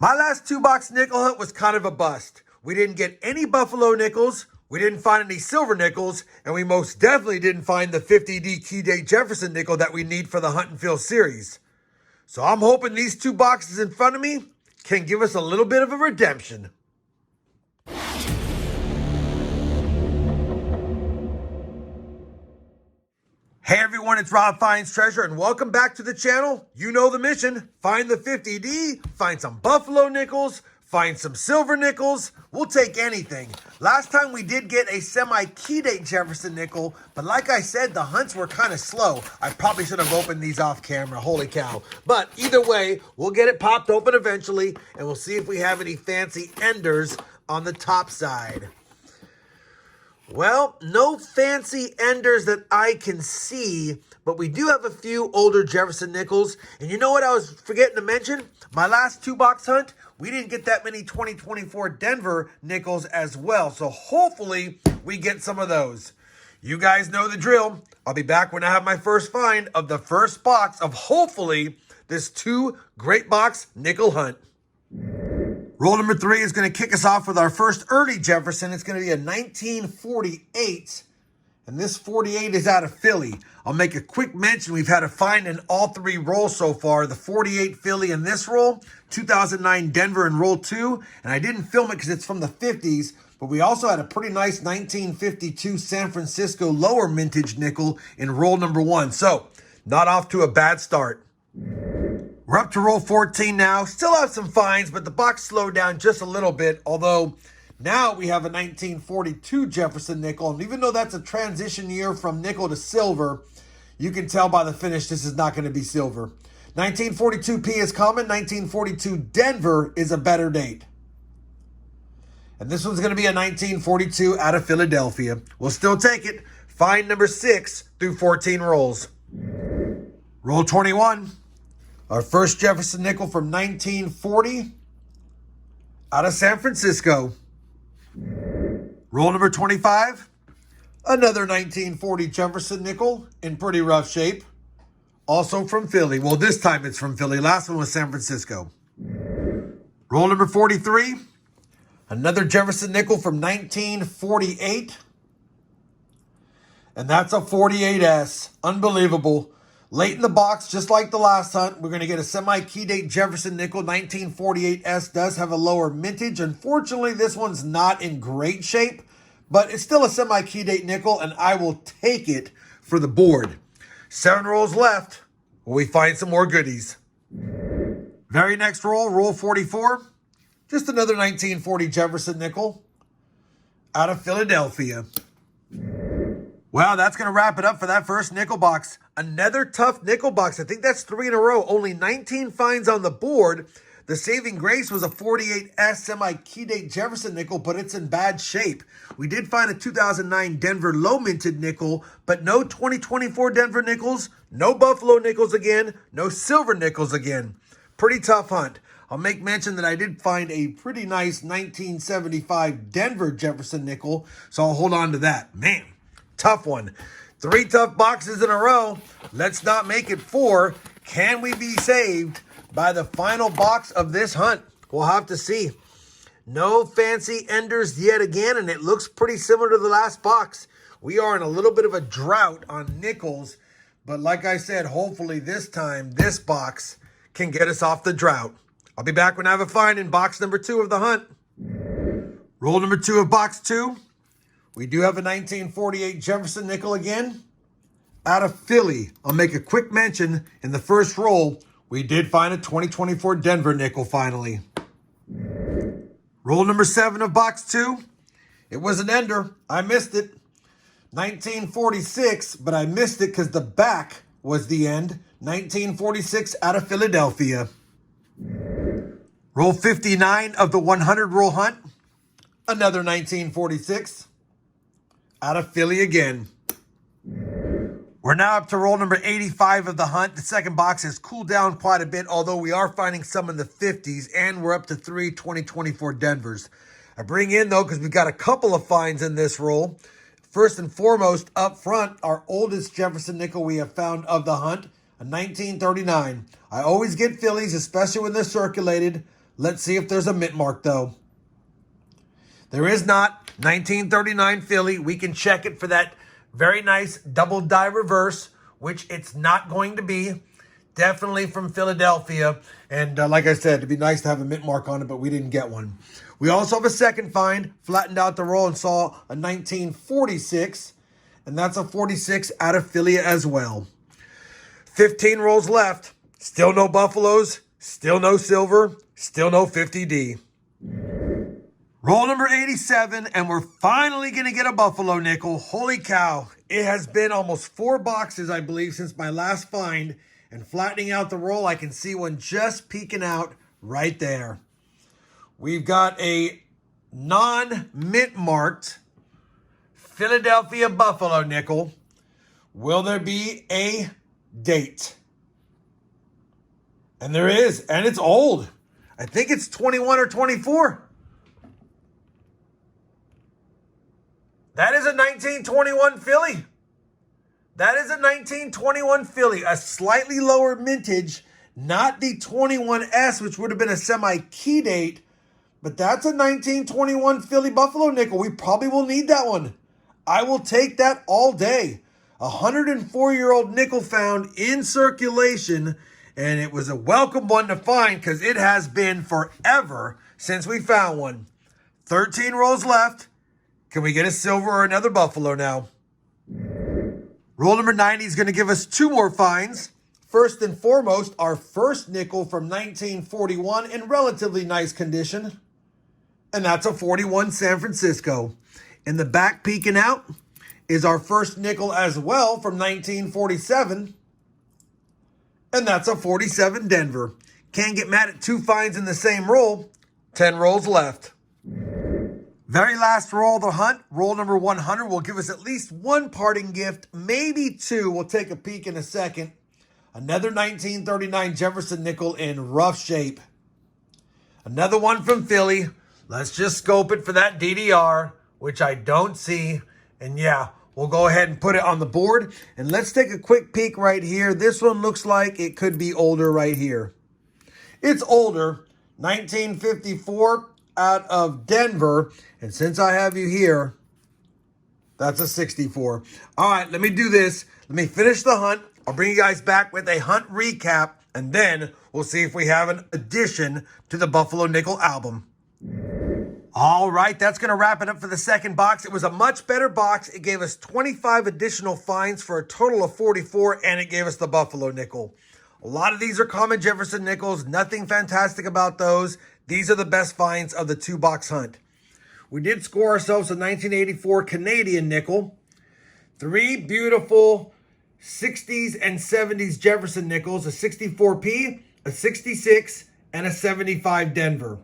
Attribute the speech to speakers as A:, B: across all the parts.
A: My last two-box nickel hunt was kind of a bust. We didn't get any Buffalo nickels, we didn't find any silver nickels, and we most definitely didn't find the 50 Nic-A-Date Jefferson nickel that we need for the Hunt and Fill series. So I'm hoping these two boxes in front of me can give us a little bit of a redemption. Hey everyone, it's RobFindsTreasure and welcome back to the channel. You know the mission. Find the 50D, find some Buffalo nickels, find some silver nickels. We'll take anything. Last time we did get a semi-Nic-A-Date Jefferson nickel, but like I said, the hunts were kind of slow. I probably should have opened these off camera, holy cow. But either way, we'll get it popped open eventually and we'll see if we have any fancy enders on the top side. Well, no fancy enders that I can see, but we do have a few older Jefferson nickels. And you know what I was forgetting to mention? My last two-box hunt, we didn't get that many 2024 Denver nickels as well. So hopefully we get some of those. You guys know the drill. I'll be back when I have my first find of the first box of hopefully this two great box nickel hunt. Roll number 3 is going to kick us off with our first early Jefferson. It's going to be a 1948, and this 48 is out of Philly. I'll make a quick mention. We've had a find in all three rolls so far. The 48 Philly in this roll, 2009 Denver in roll 2, and I didn't film it because it's from the 50s, but we also had a pretty nice 1952 San Francisco lower mintage nickel in roll number 1. So, not off to a bad start. We're up to roll 14 now. Still have some finds, but the box slowed down just a little bit. Although now we have a 1942 Jefferson nickel. And even though that's a transition year from nickel to silver, you can tell by the finish this is not going to be silver. 1942P is common. 1942 Denver is a better date. And this one's going to be a 1942 out of Philadelphia. We'll still take it. Find number 6 through 14 rolls. Roll 21. Our first Jefferson nickel from 1940 out of San Francisco. Roll number 25. Another 1940 Jefferson nickel in pretty rough shape. Also from Philly. Well, this time it's from Philly. Last one was San Francisco. Roll number 43. Another Jefferson nickel from 1948. And that's a 48S. Unbelievable. Late in the box, just like the last hunt, we're going to get a semi-Nic-A-Date Jefferson nickel. 1948S does have a lower mintage. Unfortunately, this one's not in great shape, but it's still a semi-Nic-A-Date nickel, and I will take it for the board. 7 rolls left. Will we find some more goodies? Very next roll, roll 44. Just another 1940 Jefferson nickel out of Philadelphia. Well, that's going to wrap it up for that first nickel box. Another tough nickel box. I think that's 3 in a row. Only 19 finds on the board. The saving grace was a 48S semi-Nic-A-Date Jefferson nickel, but it's in bad shape. We did find a 2009 Denver low minted nickel, but no 2024 Denver nickels, no Buffalo nickels again, no silver nickels again. Pretty tough hunt. I'll make mention that I did find a pretty nice 1975 Denver Jefferson nickel, so I'll hold on to that. Man. Tough one. 3 tough boxes in a row. Let's not make it 4. Can we be saved by the final box of this hunt? We'll have to see. No fancy enders yet again, and it looks pretty similar to the last box. We are in a little bit of a drought on nickels, but like I said, hopefully this time, this box can get us off the drought. I'll be back when I have a find in box number 2 of the hunt. Roll number 2 of box 2. We do have a 1948 Jefferson nickel again out of Philly. I'll make a quick mention. In the first roll, we did find a 2024 Denver nickel finally. Roll number 7 of box 2. It was an ender. I missed it. 1946, but I missed it because the back was the end. 1946 out of Philadelphia. Roll 59 of the 100 roll hunt. Another 1946. Out of Philly again. We're now up to roll number 85 of the hunt. The second box has cooled down quite a bit, although we are finding some in the 50s, and we're up to 3 2024 Denvers. I bring in, though, because we've got a couple of finds in this roll. First and foremost, up front, our oldest Jefferson nickel we have found of the hunt, a 1939. I always get Phillies, especially when they're circulated. Let's see if there's a mint mark, though. There is not. 1939 Philly. We can check it for that very nice double die reverse, which it's not going to be. Definitely from Philadelphia. And like I said, it'd be nice to have a mint mark on it, but we didn't get one. We also have a second find. Flattened out the roll and saw a 1946. And that's a 46 out of Philly as well. 15 rolls left. Still no Buffaloes. Still no silver. Still no 50D. Roll number 87, and we're finally going to get a Buffalo nickel. Holy cow. It has been almost 4 boxes, I believe, since my last find. And flattening out the roll, I can see one just peeking out right there. We've got a non-mint marked Philadelphia Buffalo nickel. Will there be a date? And there is, and it's old. I think it's 21 or 24. That is a 1921 Philly. That is a 1921 Philly, a slightly lower mintage, not the 21S, which would have been a semi-key date, but that's a 1921 Philly Buffalo nickel. We probably will need that one. I will take that all day. A 104-year-old nickel found in circulation, and it was a welcome one to find because it has been forever since we found one. 13 rolls left. Can we get a silver or another Buffalo now? Roll number 90 is going to give us 2 more finds. First and foremost, our first nickel from 1941 in relatively nice condition. And that's a 41 San Francisco. In the back peeking out is our first nickel as well from 1947. And that's a 47 Denver. Can't get mad at 2 finds in the same roll. 10 rolls left. Very last roll of the hunt, roll number 100, will give us at least 1 parting gift, maybe 2. We'll take a peek in a second. Another 1939 Jefferson nickel in rough shape. Another one from Philly. Let's just scope it for that DDR, which I don't see. And yeah, we'll go ahead and put it on the board. And let's take a quick peek right here. This one looks like it could be older right here. It's older, 1954. Out of Denver, and since I have you here, that's a 64. All right, let me do this. Let me finish the hunt. I'll bring you guys back with a hunt recap, and then we'll see if we have an addition to the Buffalo Nickel album. All right, that's going to wrap it up for the second box. It was a much better box. It gave us 25 additional finds for a total of 44, and it gave us the Buffalo Nickel. A lot of these are common Jefferson nickels. Nothing fantastic about those. These are the best finds of the 2-box hunt. We did score ourselves a 1984 Canadian nickel. 3 beautiful 60s and 70s Jefferson nickels. A 64P, a 66, and a 75 Denver.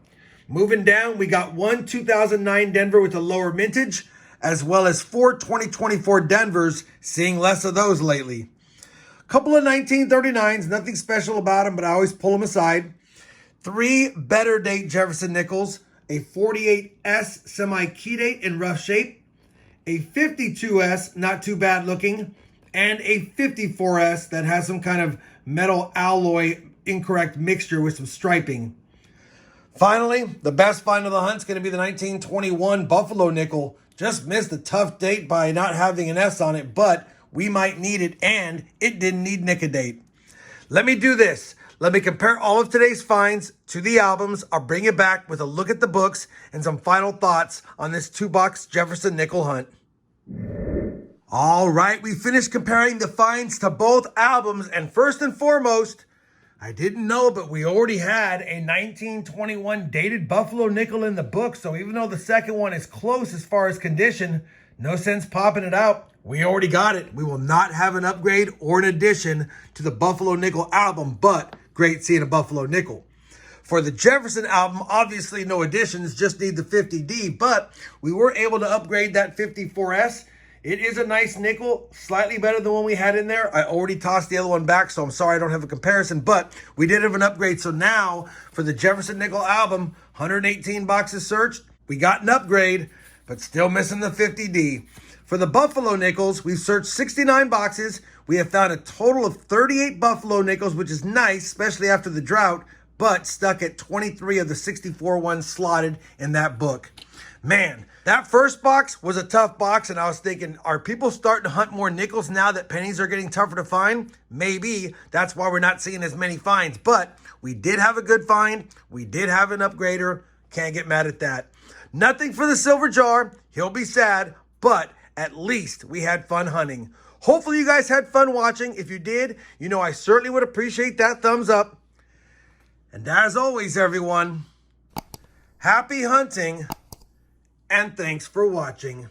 A: Moving down, we got 1 2009 Denver with a lower mintage, as well as 4 2024 Denvers, seeing less of those lately. A couple of 1939s, nothing special about them, but I always pull them aside. 3 better date Jefferson nickels, a 48S semi-key date in rough shape, a 52S, not too bad looking, and a 54S that has some kind of metal alloy incorrect mixture with some striping. Finally, the best find of the hunt is going to be the 1921 Buffalo nickel. Just missed a tough date by not having an S on it, but we might need it, and it didn't need Nic-A-Date. Let me do this. Let me compare all of today's finds to the albums. I'll bring you back with a look at the books and some final thoughts on this 2-box Jefferson nickel hunt. All right, we finished comparing the finds to both albums, and first and foremost, I didn't know, but we already had a 1921 dated Buffalo nickel in the book, so even though the second one is close as far as condition, no sense popping it out. We already got it. We will not have an upgrade or an addition to the Buffalo Nickel album, but great seeing a Buffalo Nickel. For the Jefferson album, obviously no additions, just need the 50D, but we were able to upgrade that 54S. It is a nice nickel, slightly better than one we had in there. I already tossed the other one back, so I'm sorry I don't have a comparison, but we did have an upgrade. So now, for the Jefferson Nickel album, 118 boxes searched. We got an upgrade, but still missing the 50D. For the Buffalo Nickels, we've searched 69 boxes. We have found a total of 38 Buffalo Nickels, which is nice, especially after the drought, but stuck at 23 of the 64 ones slotted in that book. Man, that first box was a tough box, and I was thinking, are people starting to hunt more nickels now that pennies are getting tougher to find? Maybe. That's why we're not seeing as many finds, but we did have a good find. We did have an upgrader. Can't get mad at that. Nothing for the silver jar. He'll be sad, but at least we had fun hunting. Hopefully you guys had fun watching. If you did, you know I certainly would appreciate that thumbs up. And as always, everyone, happy hunting, and thanks for watching.